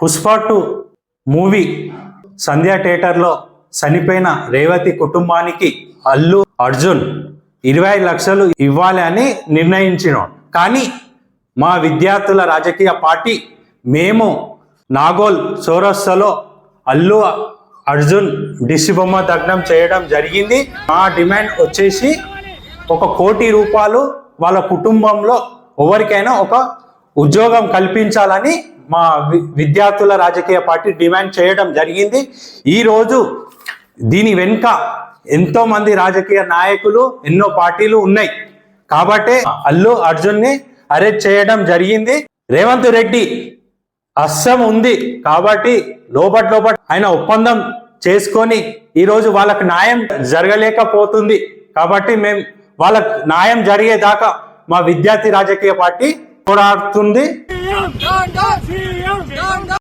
Pushpa 2 movie సంధ్యా థియేటర్లో చనిపోయిన రేవతి కుటుంబానికి అల్లు అర్జున్ 25 లక్షలు ఇవ్వాలి అని నిర్ణయించినాం. కానీ మా విద్యార్థుల రాజకీయ పార్టీ మేము నాగోల్ చౌరస్తాలో అల్లు అర్జున్ దిష్టి బొమ్మ దగ్నం చేయడం జరిగింది. మా డిమాండ్ వచ్చేసి 1 కోటి రూపాయలు వాళ్ళ కుటుంబంలో ఎవరికైనా ఒక ఉద్యోగం కల్పించాలని మా విద్యార్థుల రాజకీయ పార్టీ డిమాండ్ చేయడం జరిగింది. ఈరోజు దీని వెనుక ఎంతో మంది రాజకీయ నాయకులు, ఎన్నో పార్టీలు ఉన్నాయి కాబట్టి అల్లు అర్జున్ని అరెస్ట్ చేయడం జరిగింది. రేవంత్ రెడ్డి అస్సం ఉంది కాబట్టి లోపల ఆయన ఒప్పందం చేసుకొని ఈరోజు వాళ్ళకి న్యాయం జరగలేకపోతుంది. కాబట్టి మేము వాళ్ళకి న్యాయం జరిగేదాకా మా విద్యార్థి రాజకీయ పార్టీ పోరాడుతుంది.